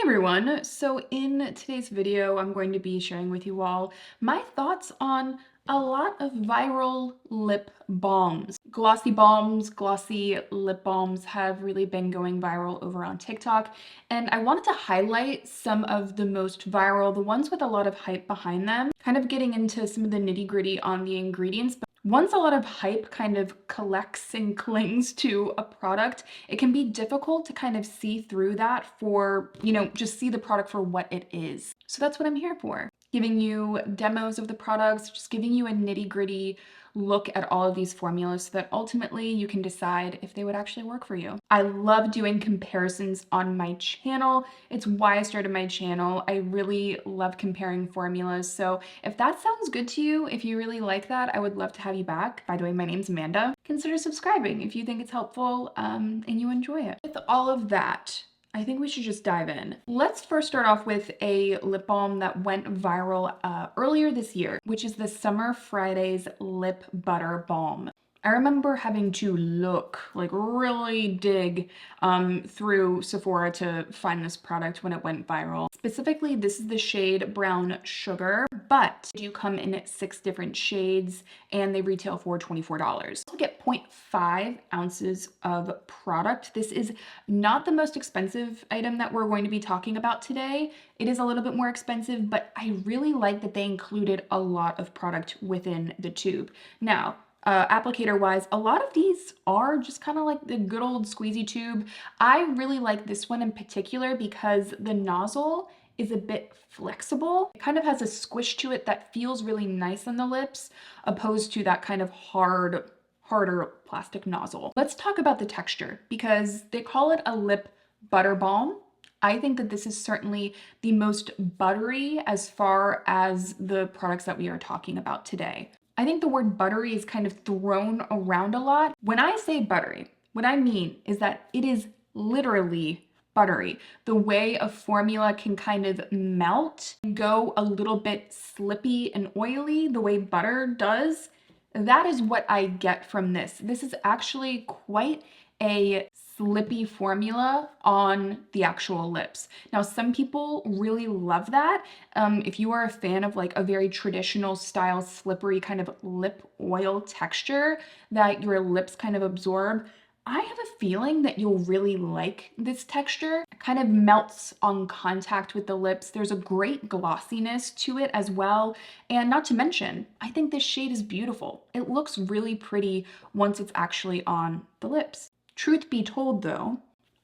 Everyone, so in today's video I'm going to be sharing with you all my thoughts on a lot of viral lip balms. Glossy lip balms have really been going viral over on TikTok, and I wanted to highlight some of the most viral, the ones with a lot of hype behind them, kind of getting into some of the nitty-gritty on the ingredients. Once a lot of hype kind of collects and clings to a product, it can be difficult to kind of see through that for, just see the product for what it is. So that's what I'm here for. Giving you demos of the products, just giving you a nitty-gritty look at all of these formulas so that ultimately you can decide if they would actually work for you. I love doing comparisons on my channel. It's why I started my channel. I really love comparing formulas. So if that sounds good to you, if you really like that, I would love to have you back. By the way, my name's Amanda. Consider subscribing if you think it's helpful and you enjoy it. With all of that, I think we should just dive in. Let's first start off with a lip balm that went viral earlier this year, which is the Summer Fridays Lip Butter Balm. I remember having to really dig through Sephora to find this product when it went viral. Specifically, this is the shade Brown Sugar, but they do come in 6 different shades and they retail for $24. You get 0.5 ounces of product. This is not the most expensive item that we're going to be talking about today. It is a little bit more expensive, but I really like that they included a lot of product within the tube. Now, applicator wise, a lot of these are just kind of like the good old squeezy tube. I really like this one in particular because the nozzle is a bit flexible. It kind of has a squish to it that feels really nice on the lips, opposed to that kind of harder plastic nozzle. Let's talk about the texture because they call it a lip butter balm. I think that this is certainly the most buttery as far as the products that we are talking about today. I think the word buttery is kind of thrown around a lot. When I say buttery, what I mean is that it is literally buttery. The way a formula can kind of melt and go a little bit slippy and oily, the way butter does, that is what I get from this. This is actually quite a slippy formula on the actual lips. Now, some people really love that. If you are a fan of like a very traditional style, slippery kind of lip oil texture that your lips kind of absorb, I have a feeling that you'll really like this texture. It kind of melts on contact with the lips. There's a great glossiness to it as well. And not to mention, I think this shade is beautiful. It looks really pretty once it's actually on the lips. Truth be told though,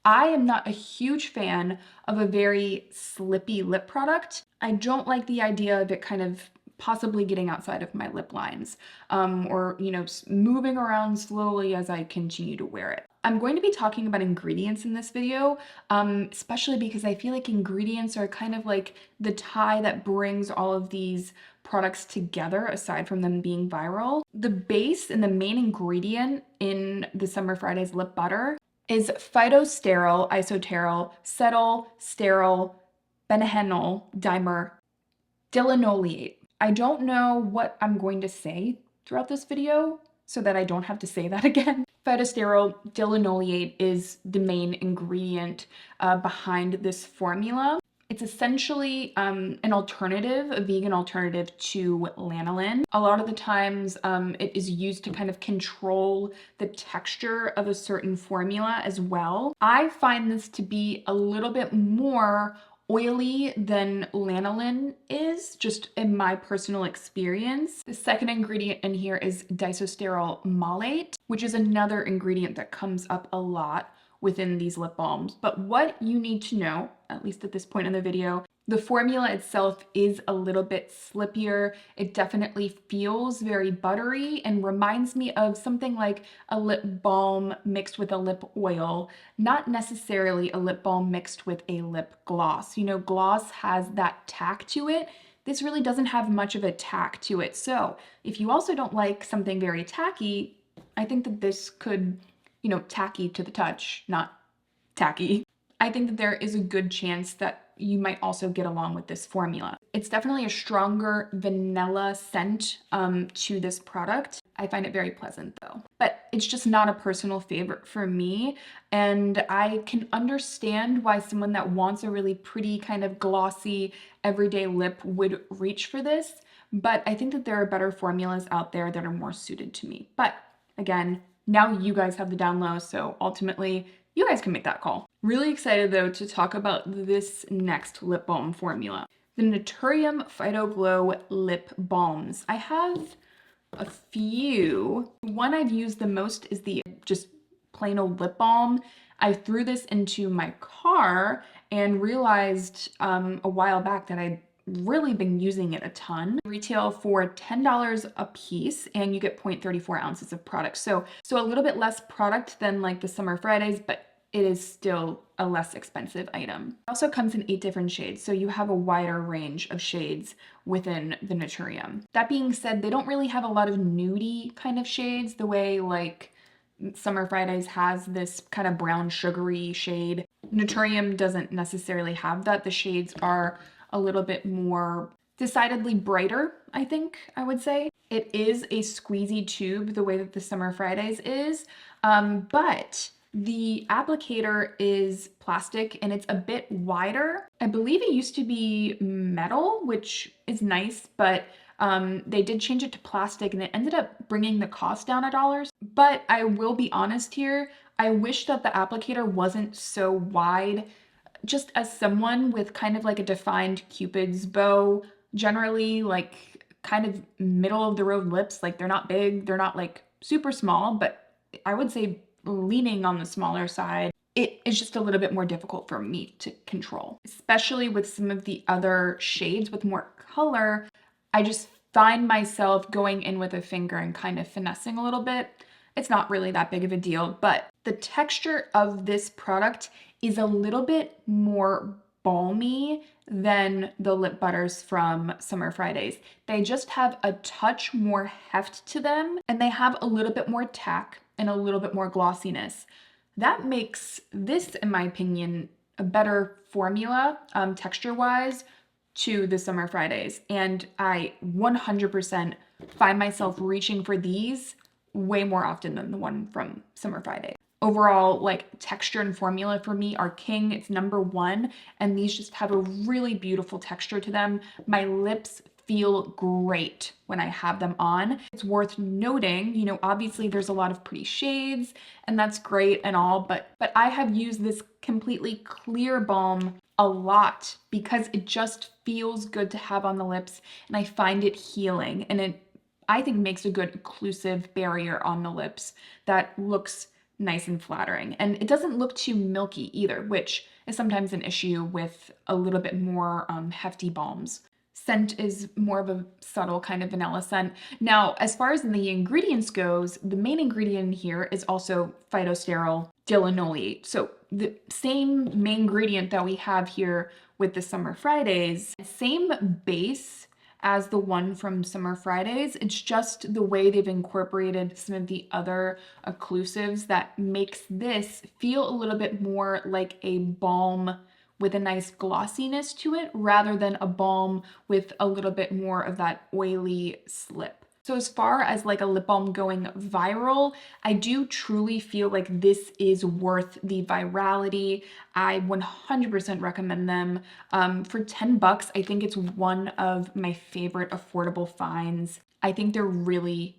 I am not a huge fan of a very slippy lip product. I don't like the idea of it kind of possibly getting outside of my lip lines or, moving around slowly as I continue to wear it. I'm going to be talking about ingredients in this video, especially because I feel like ingredients are kind of like the tie that brings all of these products together aside from them being viral. The base and the main ingredient in the Summer Fridays lip butter is phytosterol, isoterol, cetyl, sterol, benehenyl dimer, dilinolate. I don't know what I'm going to say throughout this video so that I don't have to say that again. Phytosterol dilinolate is the main ingredient behind this formula. It's essentially an alternative, a vegan alternative to lanolin. A lot of the times it is used to kind of control the texture of a certain formula as well. I find this to be a little bit more oily than lanolin is, just in my personal experience. The second ingredient in here is disosterol malate, which is another ingredient that comes up a lot within these lip balms. But what you need to know, at least at this point in the video, the formula itself is a little bit slippier. It definitely feels very buttery and reminds me of something like a lip balm mixed with a lip oil, not necessarily a lip balm mixed with a lip gloss. Gloss has that tack to it. This really doesn't have much of a tack to it. So if you also don't like something very tacky, I think that this could, tacky to the touch, not tacky. I think that there is a good chance that you might also get along with this formula. It's definitely a stronger vanilla scent to this product. I find it very pleasant though. But it's just not a personal favorite for me. And I can understand why someone that wants a really pretty kind of glossy everyday lip would reach for this. But I think that there are better formulas out there that are more suited to me. But again, now you guys have the down low, so ultimately you guys can make that call. Really excited though to talk about this next lip balm formula, the Naturium Phyto Glow Lip Balms. I have a few. One I've used the most is the just plain old lip balm. I threw this into my car and realized a while back that I'd really been using it a ton. Retail for $10 a piece and you get 0.34 ounces of product. So a little bit less product than like the Summer Fridays, but it is still a less expensive item. It also comes in 8 different shades, so you have a wider range of shades within the Naturium. That being said, they don't really have a lot of nudie kind of shades the way like Summer Fridays has this kind of brown sugary shade. Naturium doesn't necessarily have that. The shades are a little bit more decidedly brighter, I think I would say. It is a squeezy tube the way that the Summer Fridays is, but the applicator is plastic and it's a bit wider. I believe it used to be metal, which is nice, but they did change it to plastic and it ended up bringing the cost down $1. But I will be honest here, I wish that the applicator wasn't so wide. Just as someone with kind of like a defined Cupid's bow, generally like kind of middle of the road lips, like they're not big, they're not like super small, but I would say leaning on the smaller side, it is just a little bit more difficult for me to control, especially with some of the other shades with more color. I just find myself going in with a finger and kind of finessing a little bit. It's not really that big of a deal, but the texture of this product is a little bit more balmy than the lip butters from Summer Fridays. They just have a touch more heft to them and they have a little bit more tack and a little bit more glossiness. That makes this, in my opinion, a better formula texture-wise to the Summer Fridays. And I 100% find myself reaching for these way more often than the one from Summer Friday. Overall, like texture and formula for me are king. It's #1, and these just have a really beautiful texture to them. My lips feel great when I have them on. It's worth noting, you know, obviously there's a lot of pretty shades and that's great and all, but I have used this completely clear balm a lot because it just feels good to have on the lips and I find it healing, and it, I think, makes a good occlusive barrier on the lips that looks nice and flattering. And it doesn't look too milky either, which is sometimes an issue with a little bit more hefty balms. Scent is more of a subtle kind of vanilla scent. Now, as far as the ingredients goes, the main ingredient here is also phytosterol dilinolate. So the same main ingredient that we have here with the Summer Fridays, same base as the one from Summer Fridays. It's just the way they've incorporated some of the other occlusives that makes this feel a little bit more like a balm with a nice glossiness to it rather than a balm with a little bit more of that oily slip. So as far as like a lip balm going viral, I do truly feel like this is worth the virality. I 100% recommend them. For 10 bucks, I think it's one of my favorite affordable finds. I think they're really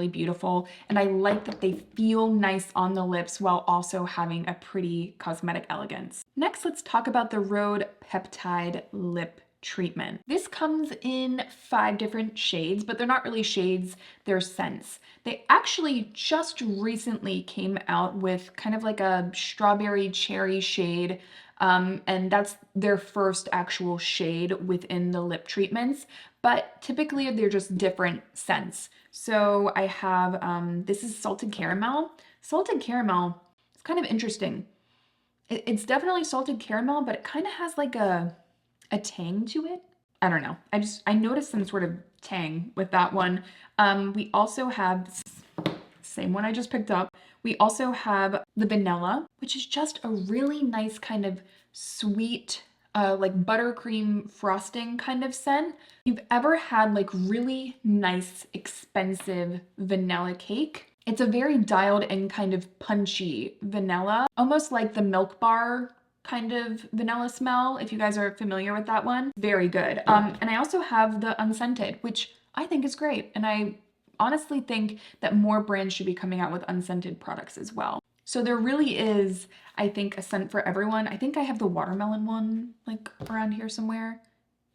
beautiful, and I like that they feel nice on the lips while also having a pretty cosmetic elegance. Next, let's talk about the Rhode Peptide Lip Treatment. This comes in 5 different shades, but they're not really shades, they're scents. They actually just recently came out with kind of like a strawberry cherry shade, and that's their first actual shade within the lip treatments, but typically they're just different scents. So I have, this is salted caramel. Salted caramel, it's kind of interesting. It's definitely salted caramel, but it kind of has like a tang to it. I don't know. I noticed some sort of tang with that one. We also have, same one I just picked up. We also have the vanilla, which is just a really nice kind of sweet, like buttercream frosting kind of scent. If you've ever had like really nice, expensive vanilla cake, it's a very dialed in kind of punchy vanilla, almost like the Milk Bar kind of vanilla smell, if you guys are familiar with that one. Very good. And I also have the unscented, which I think is great. And I honestly think that more brands should be coming out with unscented products as well. So there really is, I think, a scent for everyone. I think I have the watermelon one like around here somewhere.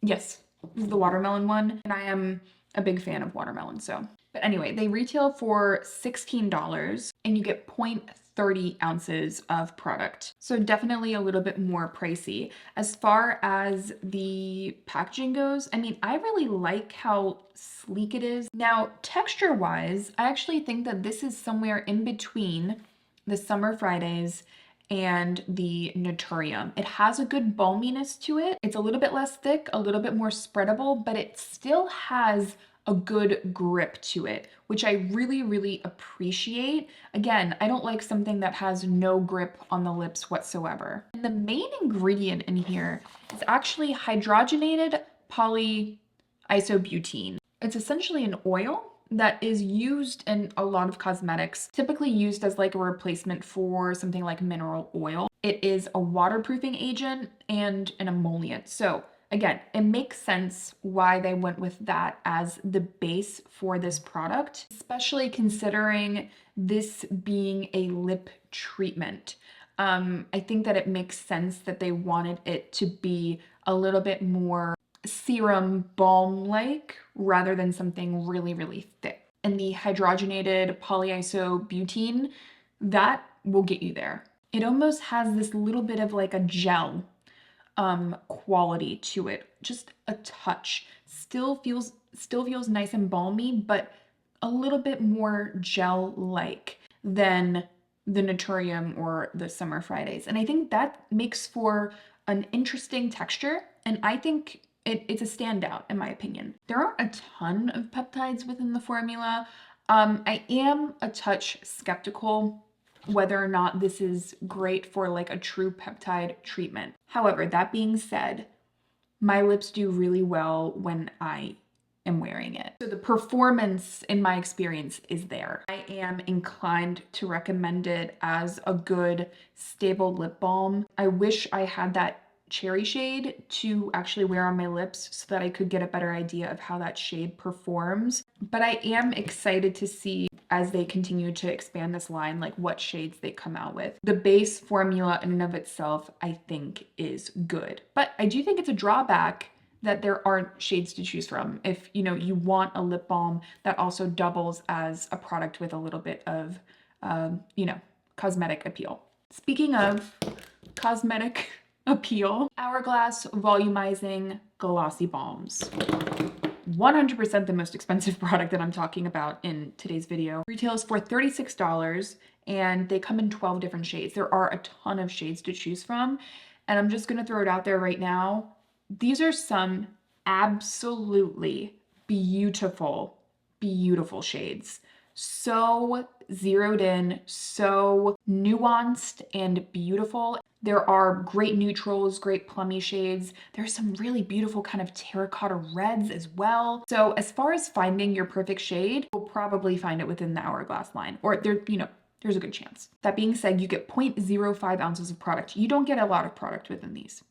Yes, this is the watermelon one, and I am a big fan of watermelon, so. But anyway, they retail for $16 and you get 0.30 ounces of product. So definitely a little bit more pricey. As far as the packaging goes, I mean, I really like how sleek it is. Now, texture-wise, I actually think that this is somewhere in between the Summer Fridays and the Naturium. It has a good balminess to it. It's a little bit less thick, a little bit more spreadable, but it still has a good grip to it, which I really, really appreciate. Again, I don't like something that has no grip on the lips whatsoever. And the main ingredient in here is actually hydrogenated polyisobutene. It's essentially an oil that is used in a lot of cosmetics, typically used as like a replacement for something like mineral oil. It is a waterproofing agent and an emollient. So again, it makes sense why they went with that as the base for this product, especially considering this being a lip treatment. I think that it makes sense that they wanted it to be a little bit more serum balm-like rather than something really, really thick. And the hydrogenated polyisobutene, that will get you there. It almost has this little bit of like a gel quality to it, just a touch. Still feels nice and balmy, but a little bit more gel-like than the Naturium or the Summer Fridays. And I think that makes for an interesting texture, and I think it's a standout in my opinion. There aren't a ton of peptides within the formula. I am a touch skeptical whether or not this is great for like a true peptide treatment. However, that being said, my lips do really well when I am wearing it. So the performance in my experience is there. I am inclined to recommend it as a good stable lip balm. I wish I had that cherry shade to actually wear on my lips so that I could get a better idea of how that shade performs. But I am excited to see as they continue to expand this line, like what shades they come out with. The base formula in and of itself, I think is good. But I do think it's a drawback that there aren't shades to choose from if you want a lip balm that also doubles as a product with a little bit of cosmetic appeal. Speaking of cosmetic appeal, Hourglass Volumizing Glossy Balms. 100% the most expensive product that I'm talking about in today's video. Retails for $36 and they come in 12 different shades. There are a ton of shades to choose from, and I'm just gonna throw it out there right now. These are some absolutely beautiful, beautiful shades. So zeroed in, so nuanced and beautiful. There are great neutrals, great plummy shades. There's some really beautiful kind of terracotta reds as well. So as far as finding your perfect shade, you'll probably find it within the Hourglass line, or there's a good chance. That being said, you get 0.05 ounces of product. You don't get a lot of product within these.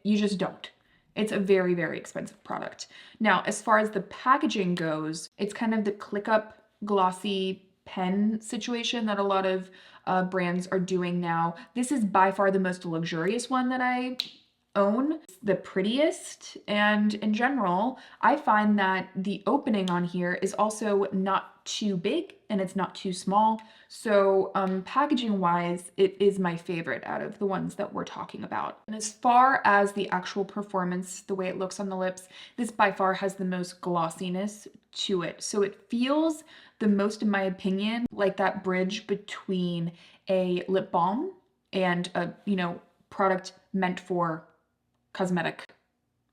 You just don't. It's a very, very expensive product. Now, as far as the packaging goes, it's kind of the click-up glossy pen situation that a lot of brands are doing now. This is by far the most luxurious one that I own, the prettiest, and in general, I find that the opening on here is also not too big and it's not too small. So packaging wise, it is my favorite out of the ones that we're talking about. And as far as the actual performance, the way it looks on the lips, this by far has the most glossiness to it. So it feels the most, in my opinion, like that bridge between a lip balm and a, product meant for cosmetic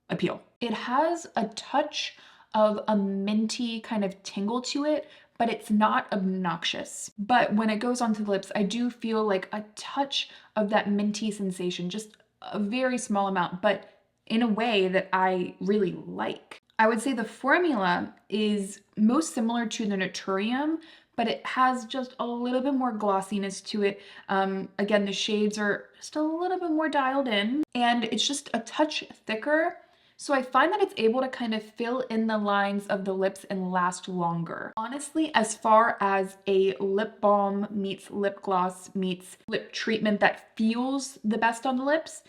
appeal. It has a touch of a minty kind of tingle to it, but it's not obnoxious. But when it goes onto the lips, I do feel like a touch of that minty sensation, just a very small amount, but in a way that I really like. I would say the formula is most similar to the Naturium, but it has just a little bit more glossiness to it. Again, the shades are just a little bit more dialed in, and it's just a touch thicker. So I find that it's able to kind of fill in the lines of the lips and last longer. Honestly, as far as a lip balm meets lip gloss meets lip treatment that feels the best on the lips,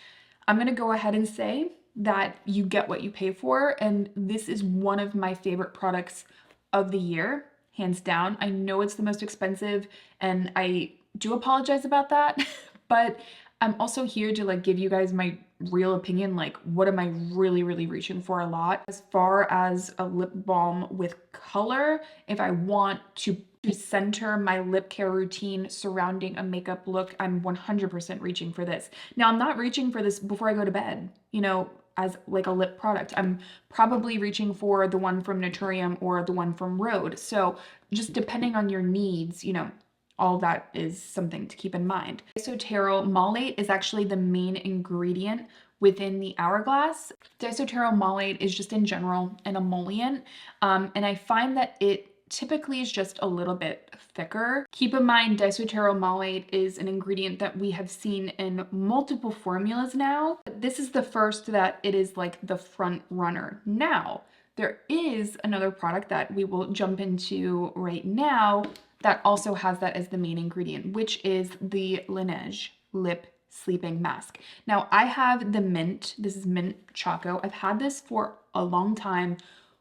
I'm gonna go ahead and say that you get what you pay for, and this is one of my favorite products of the year, hands down. I know it's the most expensive, and I do apologize about that, but I'm also here to like give you guys my real opinion, like what am I really reaching for a lot. As far as a lip balm with color, if I want to center my lip care routine surrounding a makeup look, I'm 100% reaching for this. Now, I'm not reaching for this before I go to bed, you know, as like a lip product. I'm probably reaching for the one from Naturium or the one from Rhode. So just depending on your needs, you know, all that is something to keep in mind. Disoteryl malate is actually the main ingredient within the Hourglass. Disoteryl malate is just in general an emollient, and I find that it typically is just a little bit thicker. Keep in mind, disoteryl malate is an ingredient that we have seen in multiple formulas now. This is the first that it is like the front runner. Now, there is another product that we will jump into right now that also has that as the main ingredient, which is the Laneige Lip Sleeping Mask. Now, I have the mint. This is mint choco. I've had this for a long time.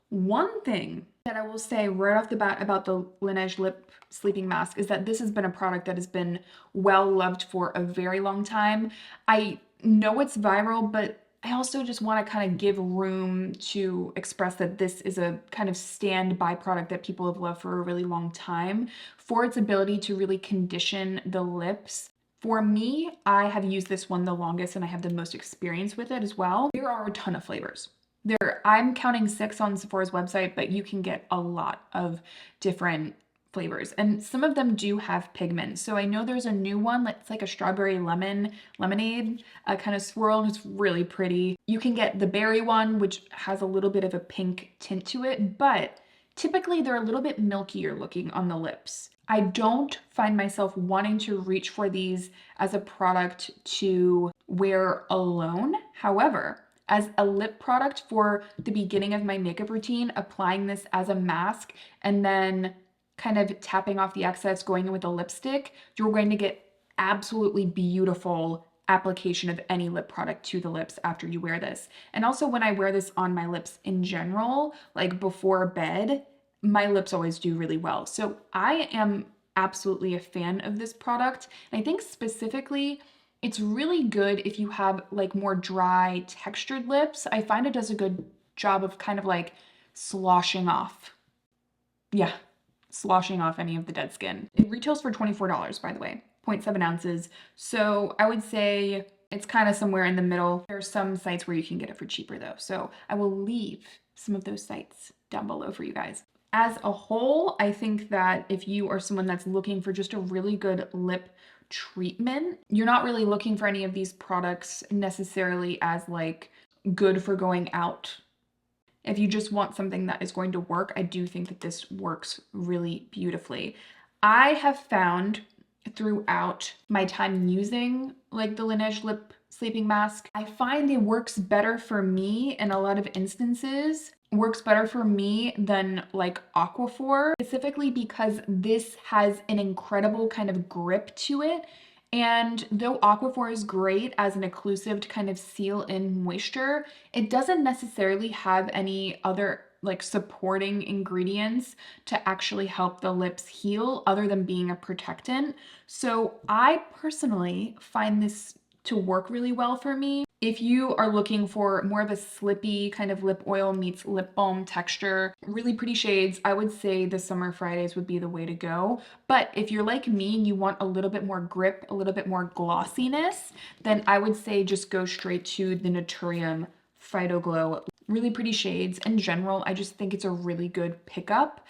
One thing that I will say right off the bat about the Laneige Lip Sleeping Mask is that this has been a product that has been well loved for a very long time. I know it's viral, but I also just want to kind of give room to express that this is a kind of standby product that people have loved for a really long time for its ability to really condition the lips. For me, I have used this one the longest and I have the most experience with it as well. There are a ton of flavors. I'm counting 6 on Sephora's website, but you can get a lot of different flavors, and some of them do have pigment. So I know there's a new one that's like a strawberry lemonade kind of swirl, and it's really pretty. You can get the berry one, which has a little bit of a pink tint to it, but typically they're a little bit milkier looking on the lips. I don't find myself wanting to reach for these as a product to wear alone. However, as a lip product for the beginning of my makeup routine, applying this as a mask and then kind of tapping off the excess, going in with a lipstick, you're going to get absolutely beautiful application of any lip product to the lips after you wear this. And also when I wear this on my lips in general, like before bed, my lips always do really well. So I am absolutely a fan of this product. And I think specifically, it's really good if you have like more dry textured lips. I find it does a good job of kind of like sloshing off. Yeah, sloshing off any of the dead skin. It retails for $24, by the way, 0.7 ounces. So I would say it's kind of somewhere in the middle. There are some sites where you can get it for cheaper though. So I will leave some of those sites down below for you guys. As a whole, I think that if you are someone that's looking for just a really good lip treatment, you're not really looking for any of these products necessarily as like good for going out. If you just want something that is going to work, I do think that this works really beautifully. I have found throughout my time using like the Laneige Lip Sleeping Mask, I find it works better for me in a lot of instances. Works better for me than like Aquaphor, specifically because this has an incredible kind of grip to it. And though Aquaphor is great as an occlusive to kind of seal in moisture, it doesn't necessarily have any other like supporting ingredients to actually help the lips heal other than being a protectant. So I personally find this to work really well for me. If you are looking for more of a slippy kind of lip oil meets lip balm texture, really pretty shades, I would say the Summer Fridays would be the way to go. But if you're like me and you want a little bit more grip, a little bit more glossiness, then I would say just go straight to the Naturium Phyto Glow. Really pretty shades. In general, I just think it's a really good pickup.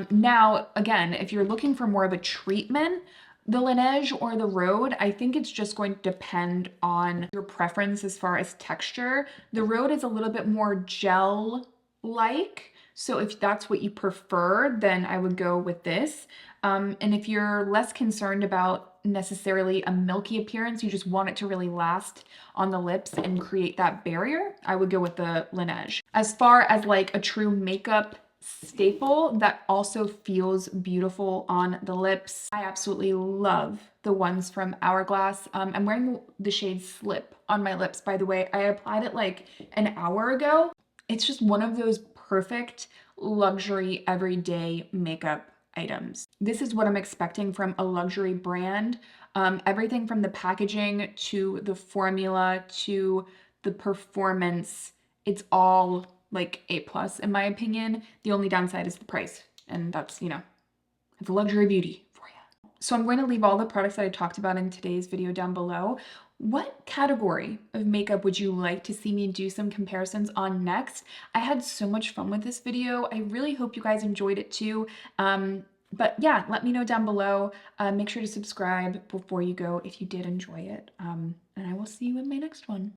Now, again, if you're looking for more of a treatment, The Laneige or the Rhode, I think it's just going to depend on your preference as far as texture. The Rhode is a little bit more gel-like, so if that's what you prefer, then I would go with this. And if you're less concerned about necessarily a milky appearance, you just want it to really last on the lips and create that barrier, I would go with the Laneige. As far as like a true makeup staple that also feels beautiful on the lips, I absolutely love the ones from Hourglass. I'm wearing the shade Slip on my lips, by the way. I applied it like an hour ago. It's just one of those perfect luxury everyday makeup items. This is what I'm expecting from a luxury brand. Everything from the packaging to the formula to the performance, it's all like A+ in my opinion. The only downside is the price, and that's, you know, it's luxury beauty for you. So I'm going to leave all the products that I talked about in today's video down below. What category of makeup would you like to see me do some comparisons on next? I had so much fun with this video. I really hope you guys enjoyed it too. But yeah, let me know down below. Make sure to subscribe before you go if you did enjoy it. And I will see you in my next one.